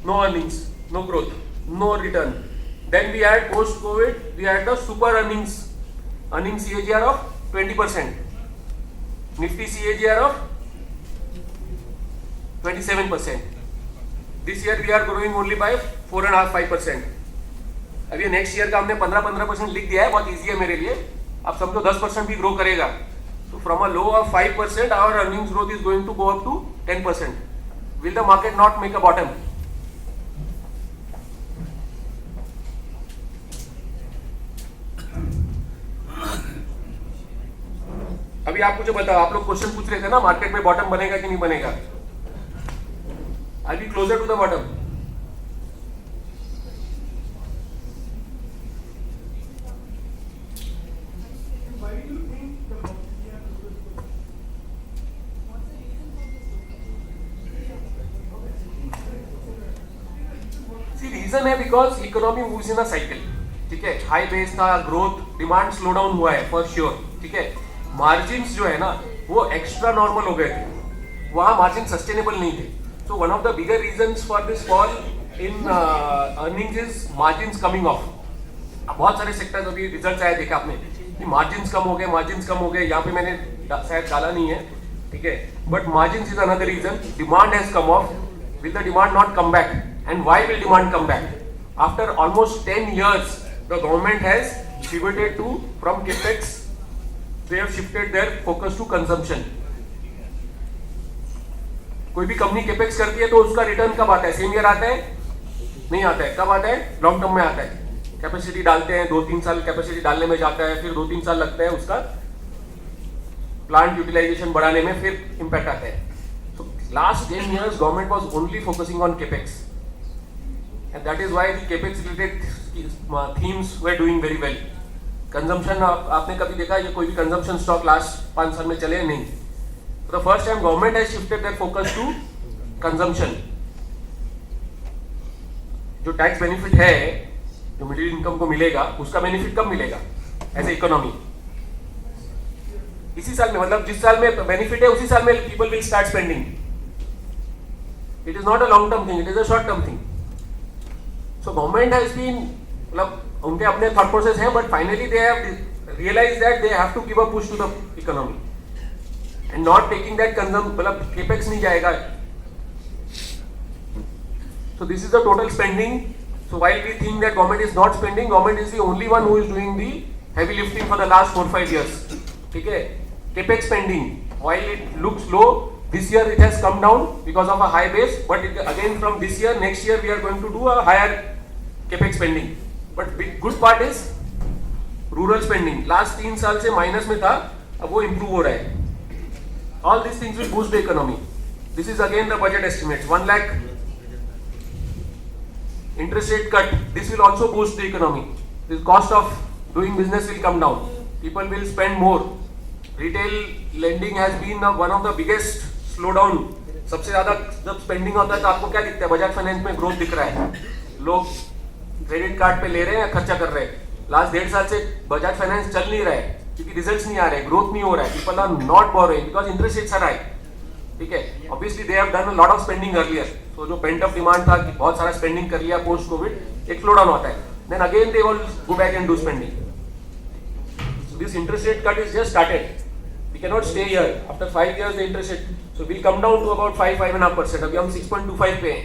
no earnings, no growth, no return. Then we had post-COVID, we had the super earnings CAGR of 20%, Nifty CAGR of 27%. This year we are growing only by 4.5-5%. अभी next year का हमने 15% लिख दिया है, बहुत easy है मेरे लिए. आप समझो 10% भी ग्रो करेगा, तो from a low of 5% our earnings growth is going to go up to 10%. Will the market not make a bottom? अभी आप मुझे बताओ, आप लोग क्वेश्चन पूछ रहे थे ना मार्केट में बॉटम बनेगा कि नहीं बनेगा. I be closer to the bottom. Reason है because economy moves in a cycle. ठीक है, हाई बेस था, ग्रोथ, डिमांड स्लो डाउन हुआ है फॉर श्योर. ठीक है, मार्जिन्स जो है ना वो एक्स्ट्रा नॉर्मल हो गए थे, वहां मार्जिन सस्टेनेबल नहीं थे. So one of the bigger reasons for this fall in earnings is margins coming of. बहुत सारे सेक्टर्स अभी रिजल्ट आए, देखा आपने कि मार्जिन्स कम हो गए. यहाँ पे मैंने शायद डाला नहीं है, ठीक है, but margins is another reason. Demand has come off. Will the demand not come back? And why will demand come back? After almost 10 years, the government has pivoted to from capex. They have shifted their focus to consumption. कोई भी company capex करती है तो उसका return कब आता है? Same year आता है? नहीं आता है. कब आता है? लॉन्ग टर्म में आता है. कैपेसिटी डालते हैं, 2-3 साल कैपेसिटी डालने में जाता है, फिर 2-3 साल लगता है उसका प्लांट यूटिलाइजेशन बढ़ाने में, फिर इम्पैक्ट आता है. So last 10 years government was only focusing on capex. And that is why the capex related themes were doing very well. Consumption, आपने कभी देखा ये कोई भी consumption stock लास्ट 5 साल में चले? नहीं. For the first time government has shifted their focus to consumption. जो टैक्स बेनिफिट है, जो मिडिल इनकम को मिलेगा, उसका बेनिफिट कब मिलेगा एज ए इकोनॉमी? इसी साल में, मतलब जिस साल में बेनिफिट है उसी साल में people will start spending. It is not a long term thing, it is a short term thing. So government has been, मतलब उनके अपने thought process है, but finally they have realized that they have to give a push to the economy and not taking that मतलब capex नहीं जाएगा. So this is the total spending. So while we think that government is not spending, government is the only one who is doing the heavy lifting for the last 4-5 years. ठीक है, capex spending, while it looks low, this year it has come down because of a high base, but again from this year, next year we are going to do a higher capex spending. But big good part is rural spending. Last 3 साल से minus में था, अब वो improve हो रहा है. All these things will boost the economy. This is again the budget estimates. 1 lakh interest rate cut. This will also boost the economy. The cost of doing business will come down. People will spend more. Retail lending has been one of the biggest slowdown. सबसे ज्यादा जब spending होता है तो आपको क्या दिखता है? बजाज फाइनेंस में ग्रोथ दिख रहा है. लोग क्रेडिट कार्ड पे ले रहे हैं या खर्चा कर रहे हैं. लास्ट 1.5 साल से बजाज फाइनेंस चल नहीं रहा है क्योंकि रिजल्ट्स नहीं आ रहे, ग्रोथ नहीं हो रहा है. People are not borrowing because interest rates are high. ठीक है, obviously they have done a lot of spending earlier. तो जो पेंट अप डिमांड था कि बहुत सारा स्पेंडिंग कर लिया पोस्ट कोविड, एक स्लो डाउन होता है. Then again they will go back and do spending. So this interest rate cut is just started. We cannot stay here. After 5 years the interest rate, so we'll come down to about 5-5.5%. अभी हम 6.25 पे हैं.